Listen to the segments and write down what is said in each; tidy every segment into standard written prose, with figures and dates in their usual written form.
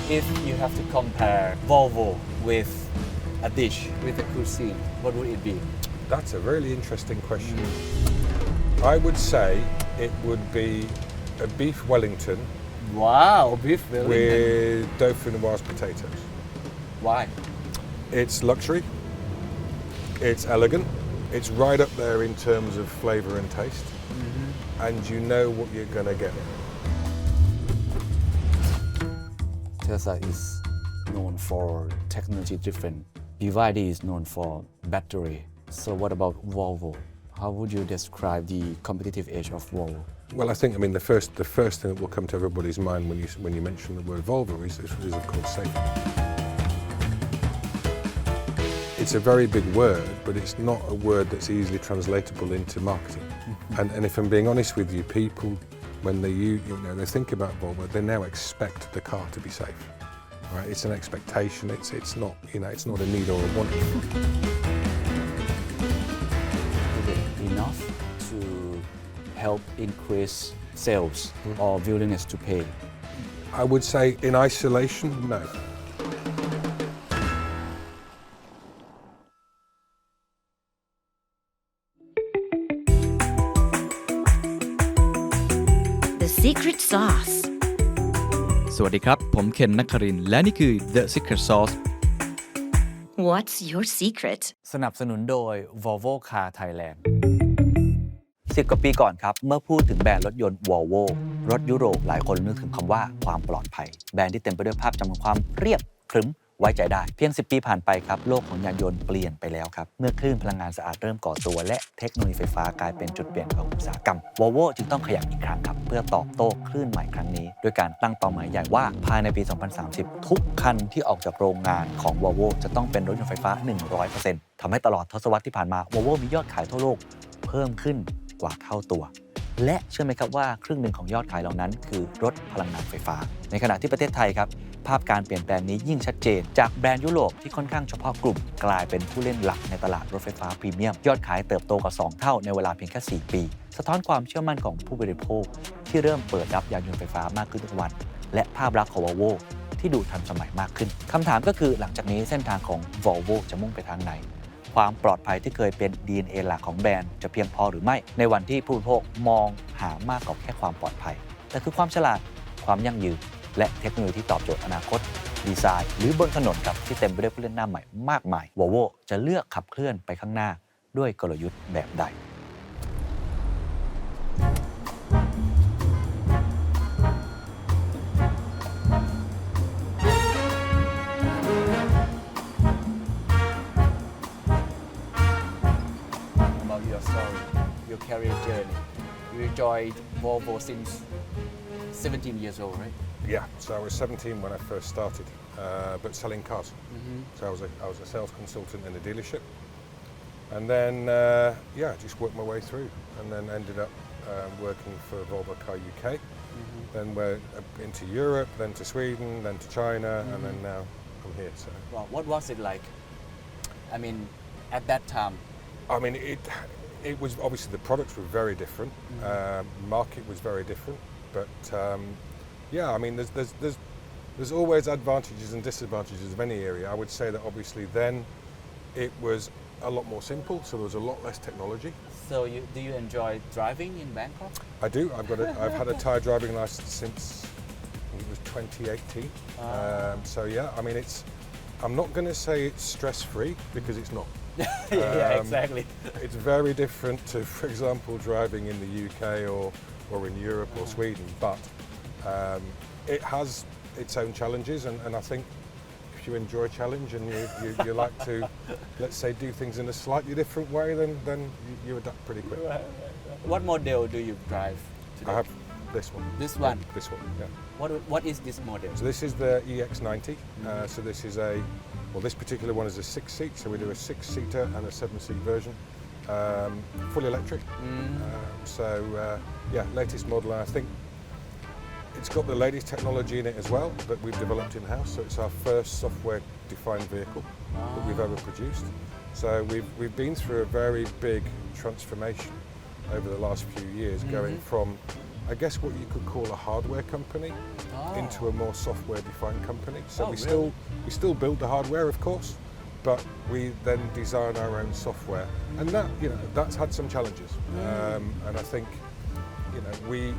If you have to compare Volvo with a dish, with a cuisine, what would it be? That's a really interesting question. I would say it would be a beef Wellington. Wow, beef Wellington. With dauphinoise potatoes. Why? It's luxury. It's elegant. It's right up there in terms of flavour and taste. And you know what you're going to get. Tesla is known for technology different. BYD is known for battery. So what about Volvo? How would you describe the competitive edge of Volvo? Well, I think, the first thing that will come to everybody's mind when you mention the word Volvo is of course safety. It's a very big word, but it's not a word that's easily translatable into marketing. And if I'm being honest with you, people, when they think about Volvo, they now expect the car to be safe. Right? It's an expectation. It's not it's not a need or a want. Is it enough to help increase sales or willingness to pay? I would say in isolation, no. The Secret Sauce สวัสดีครับผมเคนนักครินทร์และนี่คือ The Secret Sauce What's your secret สนับสนุนโดย Volvo Car Thailand 10 กว่าปีก่อนครับเมื่อพูดถึงแบรนด์รถยนต์ Volvo รถยุโรปหลายคนนึกถึงคำว่าความปลอดภัยแบรนด์ที่เต็มไปด้วยภาพจำของความเรียบครึ้มไว้ใจได้เพียง10 ปีผ่านไปครับโลกของยานยนต์เปลี่ยนไปแล้วครับเมื่อคลื่นพลังงานสะอาดเริ่มก่อตัวและเทคโนโลยีไฟฟ้ากลายเป็นจุดเปลี่ยนของอุตสาหกรรม Volvo จึงต้องขยับอีกครั้งครับเพื่อตอบโต้คลื่นใหม่ครั้งนี้ด้วยการตั้งเป้าหมายใหญ่ว่าภายในปี 2030 ทุกคันที่ออกจากโรงงานของ Volvo จะต้องเป็นรถยนต์ไฟฟ้า 100% ทำให้ตลอดทศวรรษที่ผ่านมา Volvo มียอดขายทั่วโลกเพิ่มขึ้นกว่าเท่าตัวและเชื่อไหมครับว่าครึ่งหนึ่งของยอดขายเหล่านั้นคือรถพลังงานไฟฟ้าในขณะที่ประเทศไทยครับภาพการเปลี่ยนแปลงนี้ยิ่งชัดเจนจากแบรนด์ยุโรปที่ค่อนข้างเฉพาะกลุ่มกลายเป็นผู้เล่นหลักในตลาดรถไฟฟ้าพรีเมียมยอดขายเติบโตกว่า2 เท่าในเวลาเพียงแค่ 4 ปีสะท้อนความเชื่อมั่นของผู้บริโภคที่เริ่มเปิดรับยานยนต์ไฟฟ้ามากขึ้นทุกวันและภาพลักษณ์ของ Volvo ที่ดูทันสมัยมากขึ้นคำถามก็คือหลังจากนี้เส้นทางของ Volvo จะมุ่งไปทางไหนความปลอดภัยที่เคยเป็น DNA หลักของแบรนด์จะเพียงพอหรือไม่ในวันที่ผู้บริโภคมองหามากกว่าแค่ความปลอดภัยแต่คือความฉลาดความยั่งยืนและเทคโนโลยีที่ตอบโจทย์อนาคตดีไซน์หรือบนถนนครับที่เต็มไปด้วยผู้เล่นหน้าใหม่มากมาย Volvo จะเลือกขับเคลื่อนไปข้างหน้าด้วยกลยุทธ์แบบใดYour career journey. You enjoyed Volvo since 17 years old, right? Yeah, so I was 17 when I first started, but selling cars. So I was a sales consultant in a dealership, and then just worked my way through, and then ended up working for Volvo Car UK. Then went into Europe, then to Sweden, then to China, and then now I'm here. So, well, what was it like? I mean, at that time. It was obviously the products were very different. Market was very different, but there's always advantages and disadvantages of any area. I would say that obviously then it was a lot more simple, so there was a lot less technology. So do you enjoy driving in Bangkok? I do. I've had a Thai driving license since it was 2018. I'm not going to say it's stress-free because it's not. Yeah, exactly. It's very different to, for example, driving in the UK or in Europe or Sweden, but it has its own challenges, and I think if you enjoy a challenge and you like to, let's say, do things in a slightly different way, then you adapt pretty quick. What model do you drive today? I have this one. This one? Yeah, this one, yeah. What is this model? So this is the EX90. So this is this particular one is a 6-seat, so we do a 6-seater and a 7-seat version, fully electric. Latest model. I think it's got the latest technology in it as well that we've developed in-house. So it's our first software-defined vehicle that we've ever produced. So we've been through a very big transformation over the last few years, going from I guess what you could call a hardware company into a more software-defined company. So we still build the hardware, of course, but we then design our own software, and that that's had some challenges. And I think we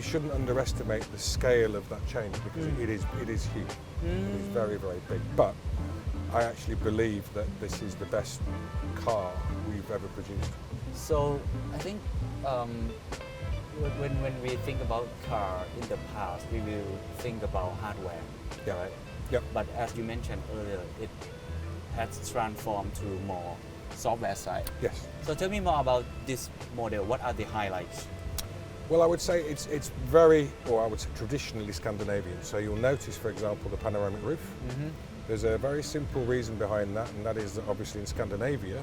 shouldn't underestimate the scale of that change because it is huge. It is very, very big. But I actually believe that this is the best car we've ever produced. So I think when we think about car in the past, we will think about hardware, Yeah. right? Yep. But as you mentioned earlier, it has transformed to more software side. Yes. So tell me more about this model. What are the highlights? Well, I would say it's very, or I would say traditionally Scandinavian. So you'll notice, for example, the panoramic roof. There's a very simple reason behind that, and that is that obviously in Scandinavia,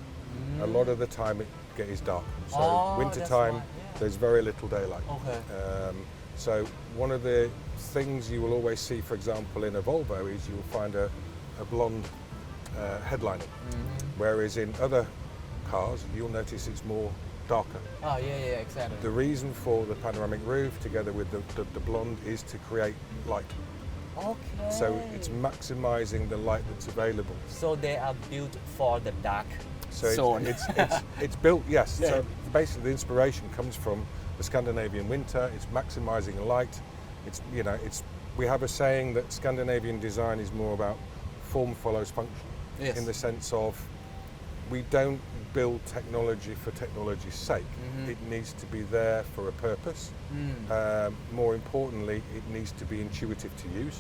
a lot of the time it is dark. So winter time, there's very little daylight. Okay. So one of the things you will always see, for example, in a Volvo is you will find a blonde headlining, whereas in other cars you'll notice it's more darker. Oh yeah, exactly. The reason for the panoramic roof together with the blonde is to create light. Okay. So it's maximizing the light that's available. So they are built for the dark So zone. it's built, yes. Yeah. So basically the inspiration comes from the Scandinavian winter. It's maximizing light. We have a saying that Scandinavian design is more about form follows function. Yes. In the sense of we don't build technology for technology's sake. It needs to be there for a purpose. More importantly, it needs to be intuitive to use.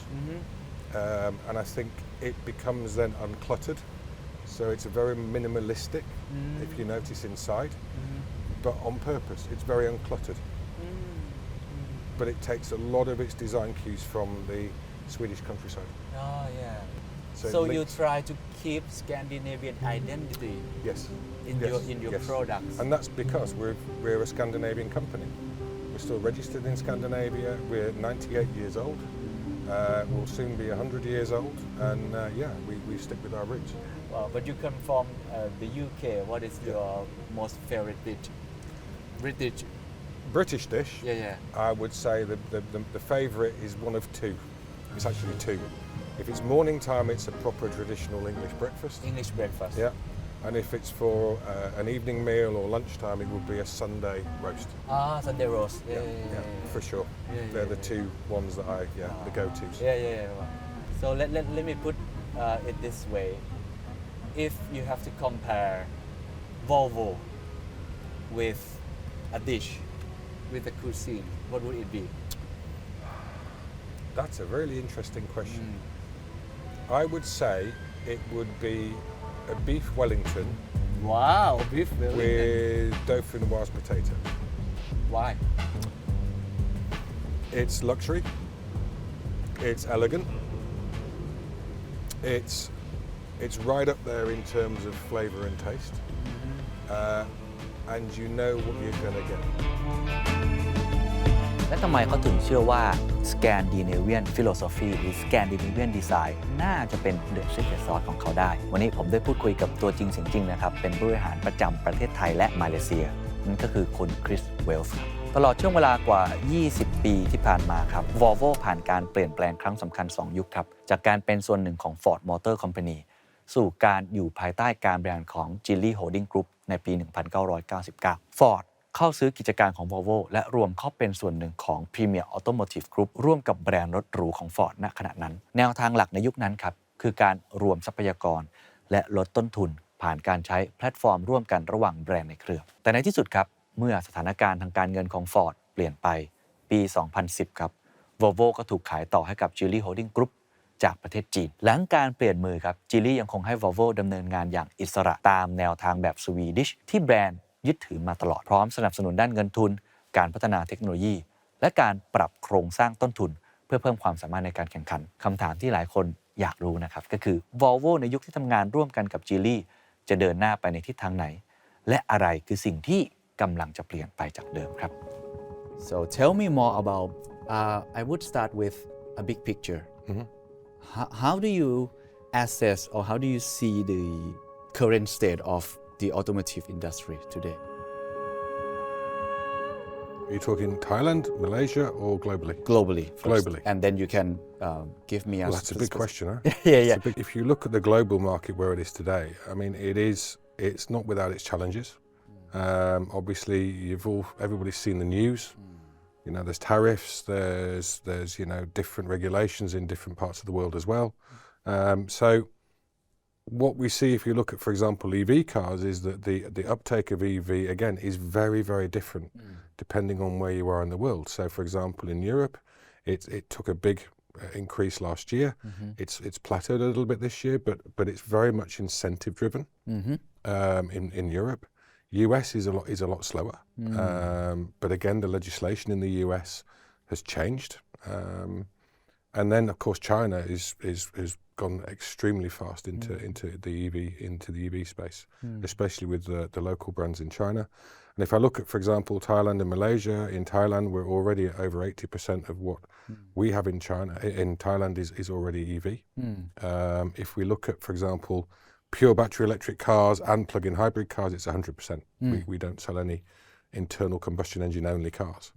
And I think it becomes then uncluttered. So it's a very minimalistic, if you notice inside, but on purpose. It's very uncluttered. But it takes a lot of its design cues from the Swedish countryside. Oh yeah. So it So you links- try to keep Scandinavian identity Yes. in your yes. products. And that's because we're a Scandinavian company. We're still registered in Scandinavia. We're 98 years old. We'll soon be 100 years old. And we stick with our roots. Wow, but you come from the UK. What is your most favorite dish? British dish, Yeah. I would say the favourite is one of two. It's actually two. If it's morning time, it's a proper traditional English breakfast. English breakfast. Yeah. And if it's for an evening meal or lunchtime, it would be a Sunday roast. Sunday roast. Yeah. For sure. They're the two ones that the go-tos. Yeah. So let me put it this way. If you have to compare Volvo with a dish, with a cuisine, what would it be? That's a really interesting question. I would say it would be a beef Wellington Wow, beef Wellington. with dauphinoise potato. Why? It's luxury. It's elegant. It's right up there in terms of flavour and taste. And you know what you're going to get. และทำไมเขาถึงเชื่อว่า Scandinavian Philosophy หรือ Scandinavian Design น่าจะเป็น The Secret Sauce ของเขาได้ วันนี้ผมได้พูดคุยกับตัวจริงเสียงจริงนะครับ เป็นผู้บริหารประจำประเทศไทยและมาเลเซีย นั่นก็คือคุณคริสเวลส์ครับตลอดช่วงเวลากว่า 20 ปีที่ผ่านมาครับ Volvo ผ่านการเปลี่ยนแปลงครั้งสำคัญ 2 ยุคครับ จากการเป็นส่วนหนึ่งของ Ford Motor Company สู่การอยู่ภายใต้การบริหารของ Geely Holding Group ในปี 1999 Ford เข้าซื้อกิจการของ Volvo และรวมเข้าเป็นส่วนหนึ่งของ Premier Automotive Group ร่วมกับแบรนด์รถหรูของ Ford ณ ขณะนั้น แนวทางหลักในยุคนั้นครับคือการรวมทรัพยากรและลดต้นทุนผ่านการใช้แพลตฟอร์มร่วมกันระหว่างแบรนด์ในเครือแต่ในที่สุดครับเมื่อสถานการณ์ทางการเงินของ Ford เปลี่ยนไปปี 2010 ครับ Volvo ก็ถูกขายต่อให้กับ Geely Holding Group จากประเทศจีนหลังการเปลี่ยนมือครับ Geely ยังคงให้ Volvo ดำเนินงานอย่างอิสระตามแนวทางแบบ Swedish ที่แบรนด์ยึดถือมาตลอดพร้อมสนับสนุนด้านเงินทุนการพัฒนาเทคโนโลยีและการปรับโครงสร้างต้นทุนเพื่อเพิ่มความสามารถในการแข่งขันคำถามที่หลายคนอยากรู้นะครับก็คือ Volvo ในยุคที่ทำงานร่วมกันกับ Geely จะเดินหน้าไปในทิศทางไหนและอะไรคือสิ่งที่กำลังจะเปลี่ยนไปจากเดิมครับ So tell me more about I would start with a big picture. How do you assess or how do you see the current state of the automotive industry today? Are you talking Thailand, Malaysia, or globally? globally first, Globally. and then you can give me Well, that's a big question, huh? yeah. If you look at the global market where it is today, I mean, it's not without its challenges. Obviously, everybody's seen the news. You know, there's tariffs, there's different regulations in different parts of the world as well. So what we see if you look at, for example, EV cars is that the uptake of EV, again, is very, very different depending on where you are in the world. So, for example, in Europe, it took a big increase last year. It's plateaued a little bit this year, but it's very much incentive driven in Europe. US is a lot slower, but again, the legislation in the US has changed, and then of course China is gone extremely fast into the EV space, especially with the local brands in China. And if I look at, for example, Thailand and Malaysia, in Thailand we're already at over 80% of what we have in Thailand is already EV. If we look at, for example, pure battery electric cars and plug-in hybrid cars, it's 100%. We don't sell any internal combustion engine only cars.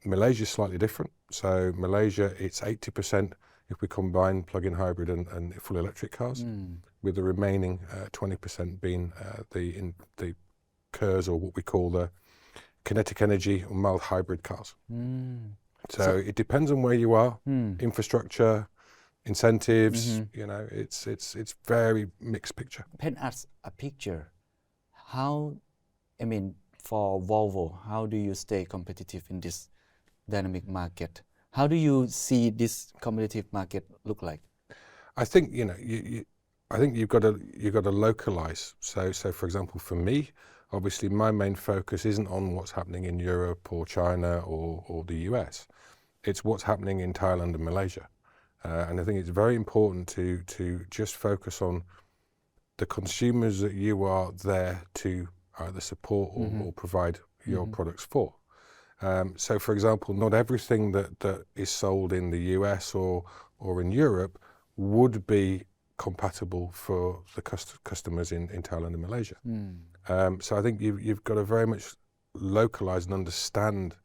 Malaysia is slightly different. So Malaysia, it's 80% if we combine plug-in hybrid and full electric cars, with the remaining 20% being the KERS, or what we call the kinetic energy or mild hybrid cars. So it depends on where you are, infrastructure, incentives, you know, it's very mixed picture. Paint us a picture. How, I mean, for Volvo, how do you stay competitive in this dynamic market? How do you see this competitive market look like? I think, you know, I think you've got to localize. So for example, for me, obviously my main focus isn't on what's happening in Europe or China or the US. It's what's happening in Thailand and Malaysia. And I think it's very important to just focus on the consumers that you are there to either support or provide your products for. So, for example, not everything that is sold in the US or in Europe would be compatible for the customers in Thailand and Malaysia. So I think you've got to very much localize and understand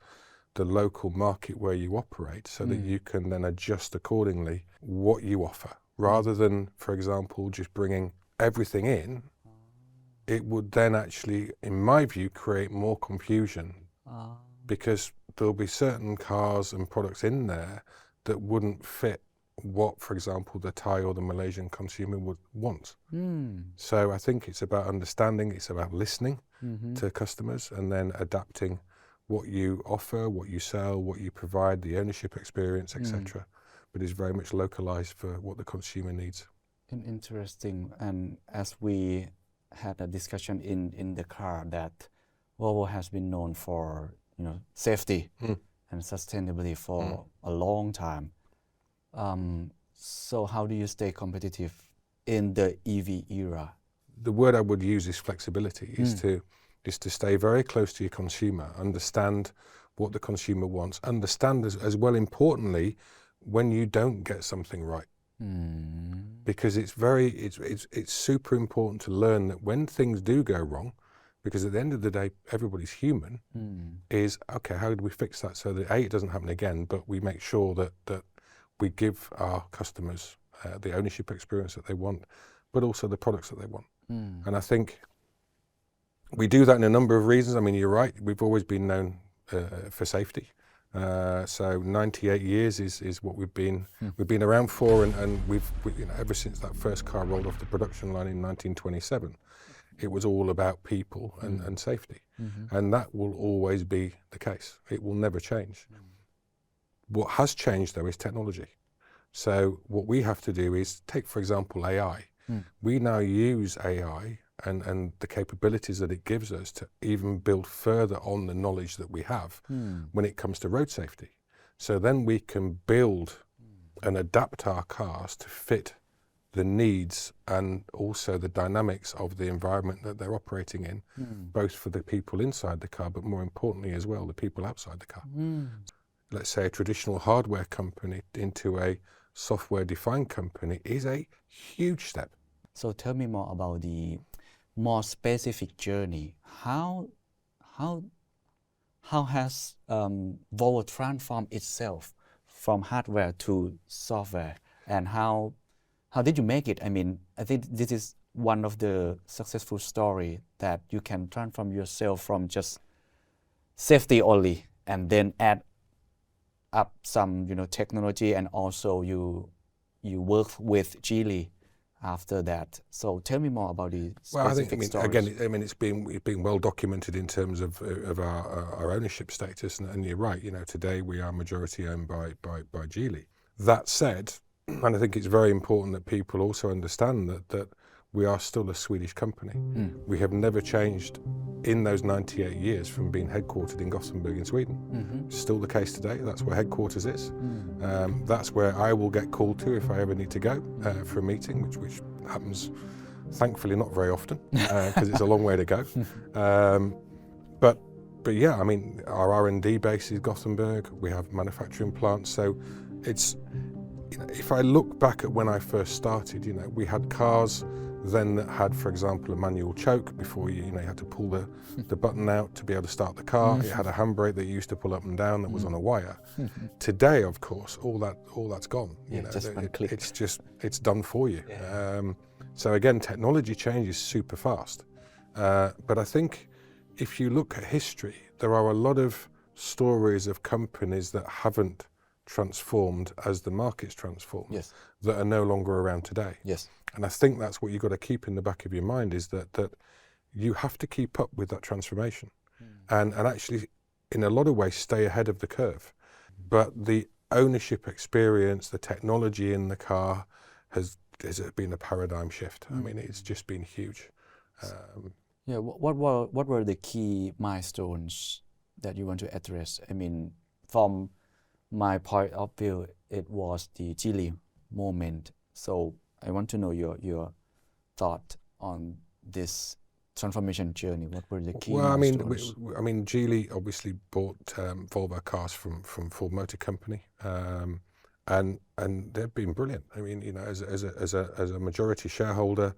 the local market where you operate so that you can then adjust accordingly what you offer, rather than, for example, just bringing everything in. It would then actually, in my view, create more confusion because there'll be certain cars and products in there that wouldn't fit what, for example, the Thai or the Malaysian consumer would want. So I think it's about understanding, it's about listening to customers and then adapting what you offer, what you sell, what you provide, the ownership experience, etc. But it's very much localized for what the consumer needs. Interesting. And as we had a discussion in the car, that Volvo has been known for, you know, safety and sustainability for a long time. So how do you stay competitive in the EV era? The word I would use is flexibility, is to stay very close to your consumer, understand what the consumer wants, understand as well importantly when you don't get something right. Because it's super important to learn that when things do go wrong, because at the end of the day everybody's human, is okay, how do we fix that so that it doesn't happen again, but we make sure that we give our customers the ownership experience that they want, but also the products that they want. And I think we do that in a number of reasons. I mean, you're right, we've always been known for safety. So 98 years is what we've been around for, and we've you know, ever since that first car rolled off the production line in 1927, it was all about people and safety. And that will always be the case. It will never change. What has changed though is technology. So what we have to do is take, for example, AI. We now use AI and the capabilities that it gives us to even build further on the knowledge that we have when it comes to road safety. So then we can build and adapt our cars to fit the needs and also the dynamics of the environment that they're operating in, both for the people inside the car, but more importantly as well, the people outside the car. Let's say a traditional hardware company into a software-defined company is a huge step. So tell me more about the more specific journey. How how has Volvo transformed itself from hardware to software, and how did you make it? I mean, I think this is one of the successful story that you can transform yourself from just safety only and then add up some technology, and also you work with Geely after that. So tell me more about the specific stories. Again, it's been well documented in terms of our ownership status, and you're right. Today we are majority owned by Geely. That said, and I think it's very important that people also understand that we are still a Swedish company. We have never changed in those 98 years from being headquartered in Gothenburg in Sweden. Still the case today. That's where headquarters is. That's where I will get called to if I ever need to go for a meeting, which happens thankfully not very often because it's a long way to go. But yeah, I mean, our R&D base is Gothenburg. We have manufacturing plants. So it's, if I look back at when I first started, we had cars then that had, for example, a manual choke before you had to pull the button out to be able to start the car. It had a handbrake that you used to pull up and down that was on a wire. Today, of course, all that's gone. Just one click. It's done for you. So again, technology changes super fast. But I think if you look at history, there are a lot of stories of companies that haven't transformed as the market's transformed, that are no longer around today. And I think that's what you've got to keep in the back of your mind, is that you have to keep up with that transformation and actually in a lot of ways stay ahead of the curve. But the ownership experience, the technology in the car has been a paradigm shift. I mean, it's just been huge. What were the key milestones that you want to address? I mean, from my point of view, it was the Geely moment. So I want to know your thought on this transformation journey. What were the key milestones? I mean, Geely obviously bought Volvo cars from Ford Motor Company, and they've been brilliant. I mean, as a majority shareholder,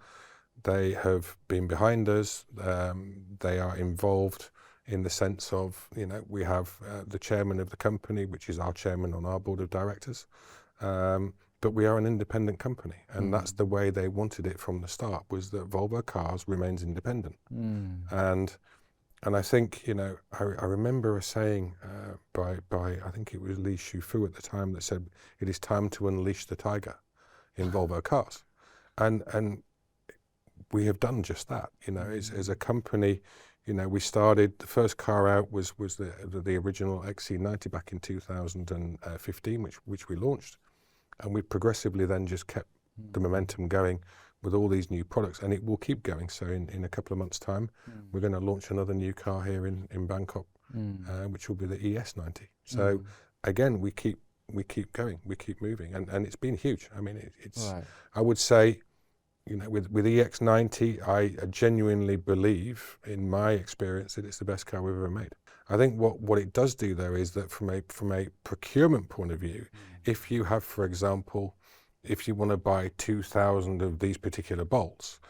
they have been behind us. They are involved in the sense of, we have the chairman of the company, which is our chairman on our board of directors. But we are an independent company, and that's the way they wanted it from the start, was that Volvo Cars remains independent. And I think, I remember a saying by I think it was Li Shufu at the time, that said, it is time to unleash the tiger in Volvo Cars. And we have done just that, as a company. We started, the first car out was the original XC90 back in 2015, which we launched. And we progressively then just kept the momentum going with all these new products, and it will keep going. So in a couple of months' time, we're going to launch another new car here in Bangkok, which will be the ES90. So again, we keep going, we keep moving, and it's been huge. I mean, it's right. I would say, with EX90, I genuinely believe, in my experience, that it's the best car we've ever made. I think what it does do, though, is that from a procurement point of view, if you have, for example, if you want to buy 2,000 of these particular bolts,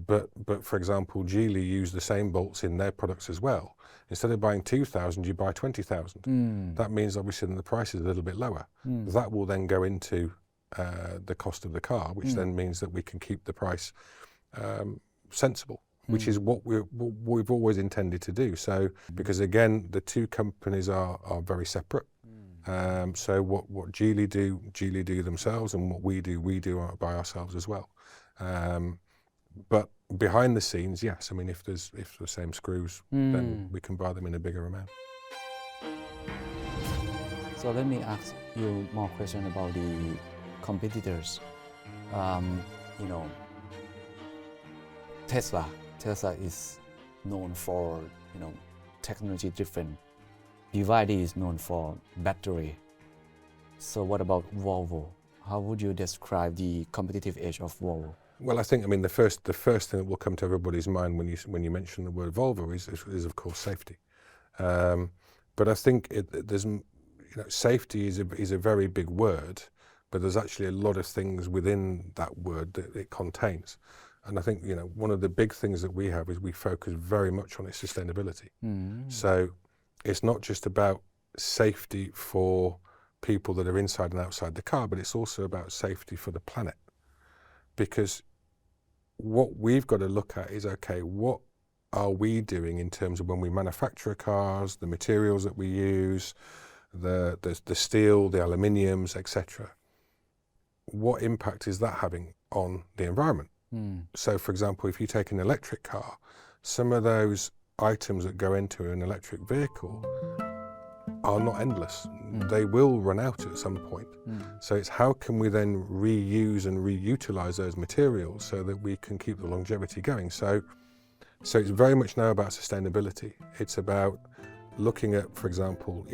but for example, Geely use the same bolts in their products as well, instead of buying 2,000, you buy 20,000. That means obviously then the price is a little bit lower. That will then go into the cost of the car, which then means that we can keep the price sensible, which is what we've always intended to do. So, because again, the two companies are very separate. So what Geely do themselves, and what we do by ourselves as well. But behind the scenes, yes, I mean, if there's the same screws, then we can buy them in a bigger amount. So let me ask you more question about the competitors. Tesla is known for technology driven. BYD is known for battery. So what about Volvo? How would you describe the competitive edge of Volvo? Well, I think, the first thing that will come to everybody's mind when you mention the word Volvo is of course safety. But I think there's safety is a very big word, but there's actually a lot of things within that word that it contains. And I think one of the big things that we have is we focus very much on its sustainability. So it's not just about safety for people that are inside and outside the car, but it's also about safety for the planet. Because what we've got to look at is, okay, what are we doing in terms of when we manufacture cars, the materials that we use, the steel, the aluminiums, etc. What impact is that having on the environment? So, for example, if you take an electric car, some of those items that go into an electric vehicle are not endless. They will run out at some point. So it's how can we then reuse and reutilize those materials so that we can keep the longevity going. So it's very much now about sustainability. It's about looking at, for example,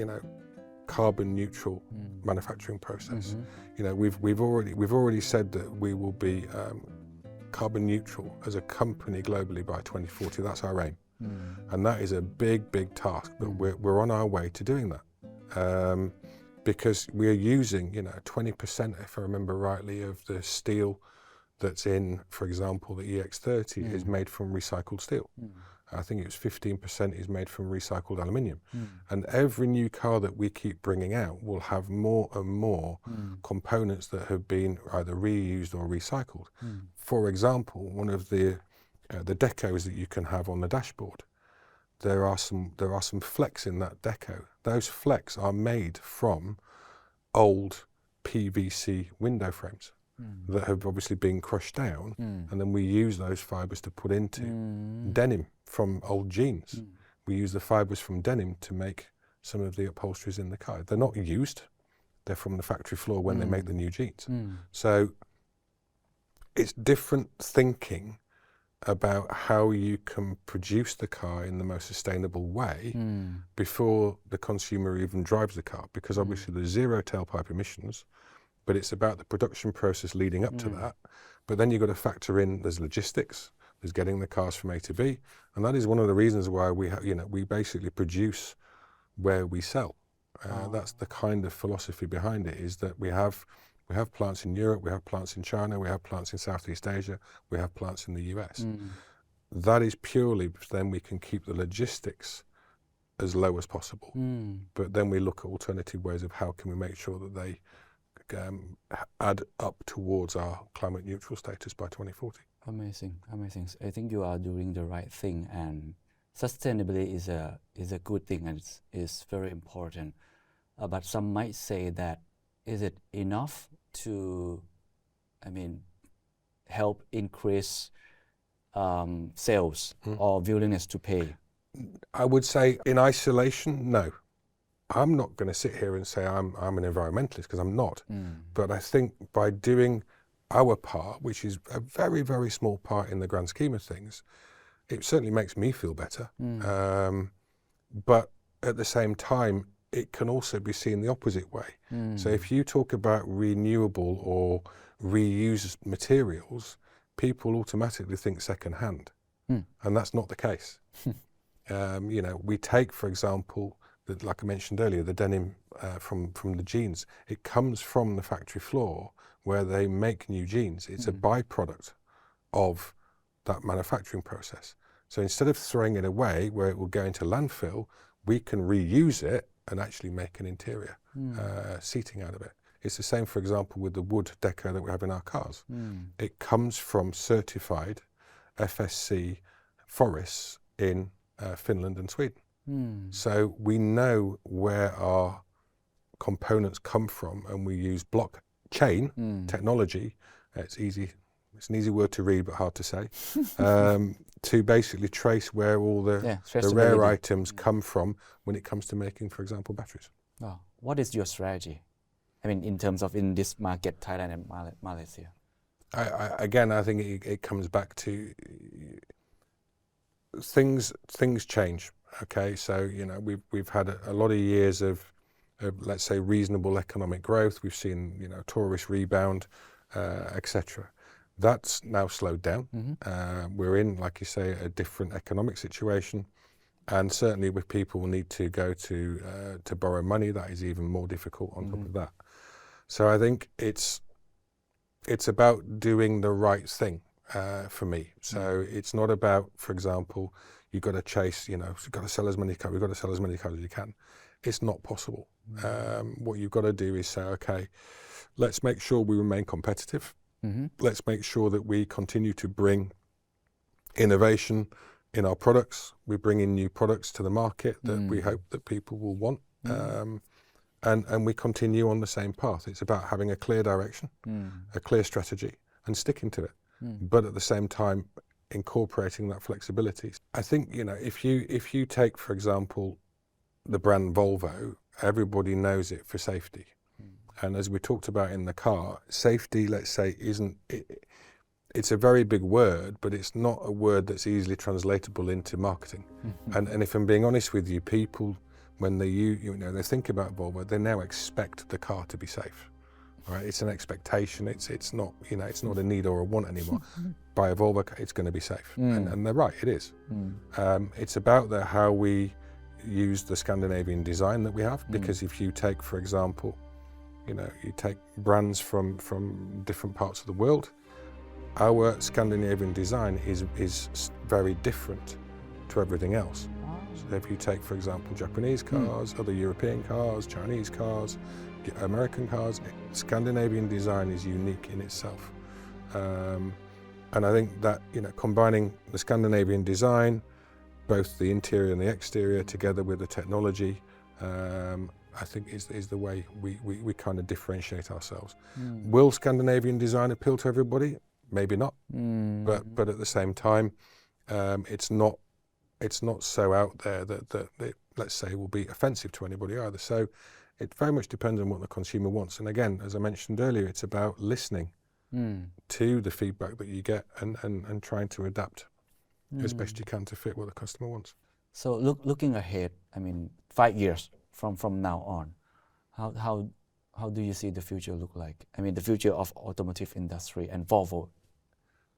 carbon neutral manufacturing process. We've already said that we will be carbon neutral as a company globally by 2040. That's our aim. And that is a big task, but we're on our way to doing that. Because we are using, 20%, if I remember rightly, of the steel that's in, for example, the EX30 is made from recycled steel. I think it was 15% is made from recycled aluminium. And every new car that we keep bringing out will have more and more components that have been either reused or recycled. For example, one of the decos that you can have on the dashboard, there are some flecks in that deco. Those flecks are made from old PVC window frames that have obviously been crushed down, and then we use those fibres to put into denim from old jeans. We use the fibres from denim to make some of the upholsteries in the car. They're not used. They're from the factory floor when they make the new jeans. So it's different thinking about how you can produce the car in the most sustainable way before the consumer even drives the car, because obviously there's zero tailpipe emissions, but it's about the production process leading up to that. But then you've got to factor in there's logistics, there's getting the cars from A to B, and that is one of the reasons why we basically produce where we sell. That's the kind of philosophy behind it, is that we have plants in Europe, we have plants in China, we have plants in Southeast Asia, we have plants in the US. That is purely then we can keep the logistics as low as possible. But then we look at alternative ways of how can we make sure that they add up towards our climate neutral status by 2040. Amazing. I think you are doing the right thing, and sustainability is a good thing, and it's very important. But some might say that is it enough to, help increase sales or willingness to pay? I would say in isolation, no. I'm not going to sit here and say I'm an environmentalist, because I'm not. But I think by doing our part, which is a very small part in the grand scheme of things, it certainly makes me feel better. But at the same time, it can also be seen the opposite way. So if you talk about renewable or reused materials, people automatically think second hand. And that's not the case. We take, for example, like I mentioned earlier, the denim from the jeans. It comes from the factory floor where they make new jeans. It's a byproduct of that manufacturing process. So instead of throwing it away where it will go into landfill, we can reuse it and actually make an interior seating out of it. It's the same, for example, with the wood deco that we have in our cars. It comes from certified FSC forests in Finland and Sweden. So we know where our components come from, and we use blockchain technology. It's an easy word to read but hard to say, to basically trace where all the rare items come from when it comes to making, for example, batteries. What is your strategy? In terms of in this market, Thailand and Malaysia. I think it comes back to things change. Okay, so we've had a lot of years of let's say reasonable economic growth. We've seen tourist rebound, etc. That's now slowed down. We're in, like you say, a different economic situation, and certainly with people who need to go to borrow money, that is even more difficult on top of that. So I think it's about doing the right thing for me. So it's not about, for example, you've got to chase, you've got to sell as many cars, we've got to sell as many cars as you can. It's not possible. What you've got to do is say, okay, let's make sure we remain competitive. Let's make sure that we continue to bring innovation in our products. We bring in new products to the market that we hope that people will want. And we continue on the same path. It's about having a clear direction, a clear strategy, and sticking to it. But at the same time, incorporating that flexibility. I think, if you take, for example, the brand Volvo, everybody knows it for safety. And as we talked about in the car, safety, let's say, it's a very big word, but it's not a word that's easily translatable into marketing. And if I'm being honest with you, people, when they think about Volvo, they now expect the car to be safe. Right? It's an expectation. It's not, it's not a need or a want anymore. Buy a Volvo, it's going to be safe. And they're right, it is. It's about how we use the Scandinavian design that we have, because if you take, for example, you take brands from different parts of the world, our Scandinavian design is very different to everything else. So if you take, for example, Japanese cars, other European cars, Chinese cars, American cars, Scandinavian design is unique in itself. And I think that, combining the Scandinavian design, both the interior and the exterior, together with the technology, I think is the way we kind of differentiate ourselves. Will Scandinavian design appeal to everybody? Maybe not. But at the same time, it's not so out there that it, let's say, will be offensive to anybody either. So it very much depends on what the consumer wants. And again, as I mentioned earlier, it's about listening to the feedback that you get and trying to adapt as best you can to fit what the customer wants. So looking ahead, 5 years from now on, how do you see the future look like? The future of automotive industry and Volvo.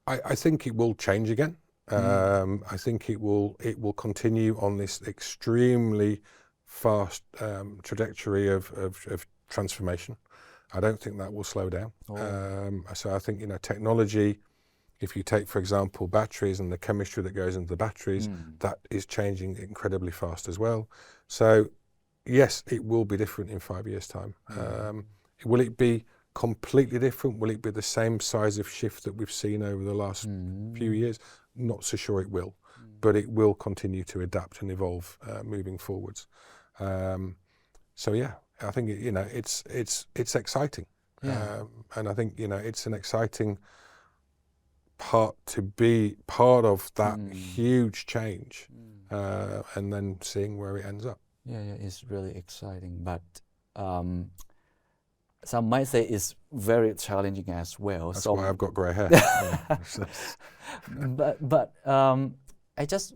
I think it will change again. I think it will continue on this extremely fast trajectory of transformation. I don't think that will slow down. So I think, technology, if you take, for example, batteries and the chemistry that goes into the batteries, that is changing incredibly fast as well. So yes, it will be different in 5 years' time. Will it be completely different? Will it be the same size of shift that we've seen over the last few years? Not so sure it will, but it will continue to adapt and evolve moving forwards. So yeah, I think it's exciting, and I think it's an exciting part to be part of that huge change, and then seeing where it ends up. Yeah, it's really exciting, but some might say it's very challenging as well. That's why I've got grey hair. But I just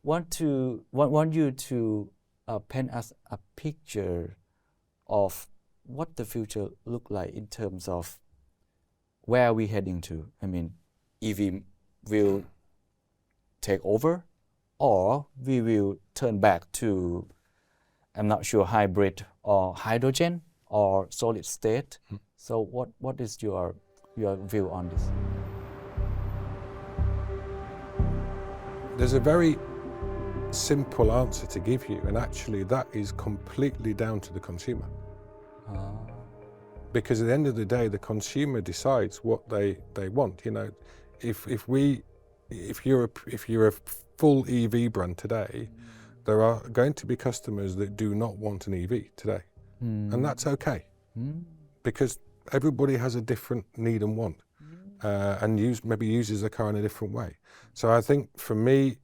want you to paint us a picture of what the future look like in terms of where we're heading to. EV will take over, or we will turn back to, I'm not sure, hybrid or hydrogen or solid state. So what is your view on this? There's a very simple answer to give you, and actually that is completely down to the consumer. Because at the end of the day, the consumer decides what they want. If you're a full EV brand today, there are going to be customers that do not want an EV today, and that's okay, because everybody has a different need and want, and maybe uses the car in a different way. So I think for me,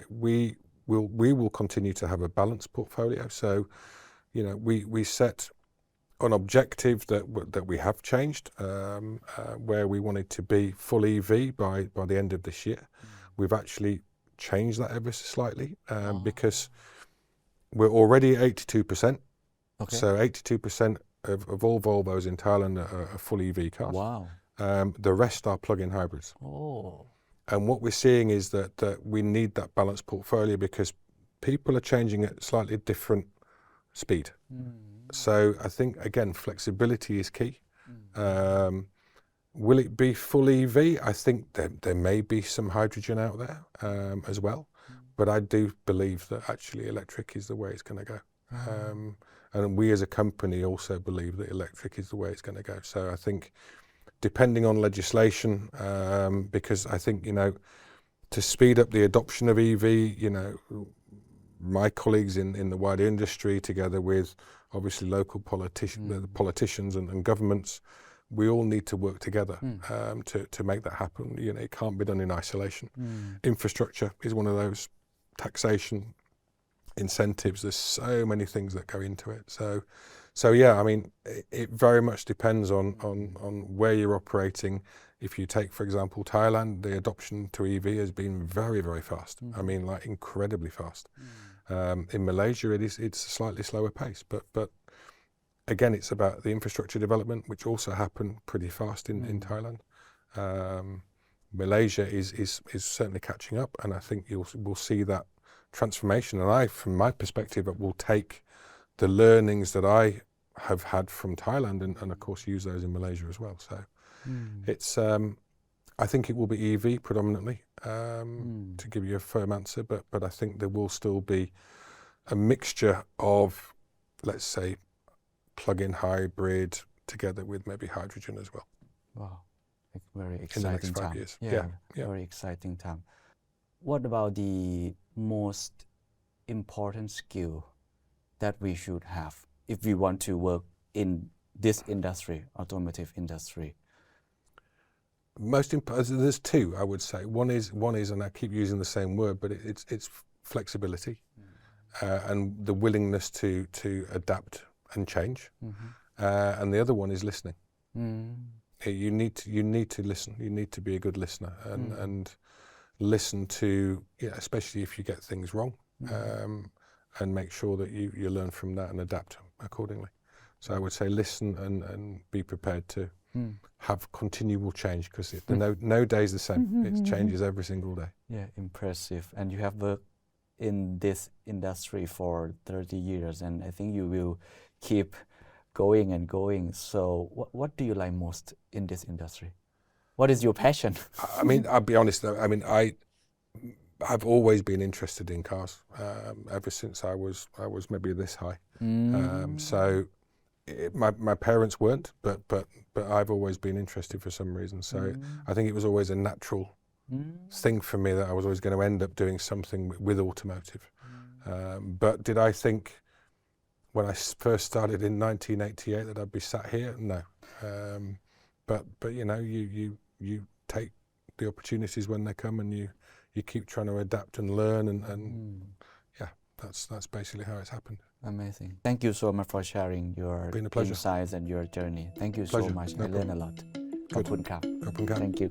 we will continue to have a balanced portfolio. So, we set an objective that we have changed, where we wanted to be full EV by the end of this year. We've actually changed that ever so slightly, because we're already at 82%. Okay. So 82% of all Volvos in Thailand are full EV cars. Wow. The rest are plug-in hybrids. And what we're seeing is that we need that balanced portfolio, because people are changing at slightly different speed. So I think, again, flexibility is key. Will it be full EV? I think there may be some hydrogen out there as well, but I do believe that actually electric is the way it's going to go. And we as a company also believe that electric is the way it's going to go. So I think depending on legislation, because I think, to speed up the adoption of EV, my colleagues in the wider industry, together with obviously local politicians and governments, we all need to work together to make that happen. It can't be done in isolation. Infrastructure is one of those. Taxation, incentives, there's so many things that go into it. So yeah, I mean, it very much depends on where you're operating. If you take, for example, Thailand, the adoption to EV has been very, very fast. I mean, like incredibly fast. In Malaysia, it's a slightly slower pace, but again, it's about the infrastructure development, which also happened pretty fast in Thailand. Malaysia is certainly catching up, and I think we'll see that transformation. And from my perspective, will take the learnings that I have had from Thailand and of course use those in Malaysia as well. So it's I think it will be EV predominantly, to give you a firm answer, but I think there will still be a mixture of, let's say, plug-in hybrid together with maybe hydrogen as well. Wow, very exciting in the next 5 time. years. Yeah, Yeah. very exciting time. What about the most important skill that we should have if we want to work in this industry, automotive industry? Most important, there's two, I would say. One is, and I keep using the same word, but it's flexibility, and the willingness to adapt and change. And the other one is listening. You need to listen. You need to be a good listener and listen to, especially if you get things wrong, and make sure that you learn from that and adapt accordingly. So I would say listen and be prepared to have continual change, because no day is the same. It changes every single day. Yeah, impressive. And you have worked in this industry for 30 years, and I think you will keep going and going. So what do you like most in this industry? What is your passion? I mean, I'll be honest though. I mean, I've always been interested in cars ever since I was maybe this high. So my parents weren't, but I've always been interested for some reason. So I think it was always a natural thing for me that I was always going to end up doing something with automotive. But did I think when I first started in 1988 that I'd be sat here? No. But you take the opportunities when they come, and you keep trying to adapt and learn, and yeah, that's basically how it's happened. Amazing. Thank you so much for sharing your Been a pleasure. insights and your journey. Thank you so Pleasure. much. No I learned a problem. lot. ขอบคุณครับ ขอบคุณครับ Thank you.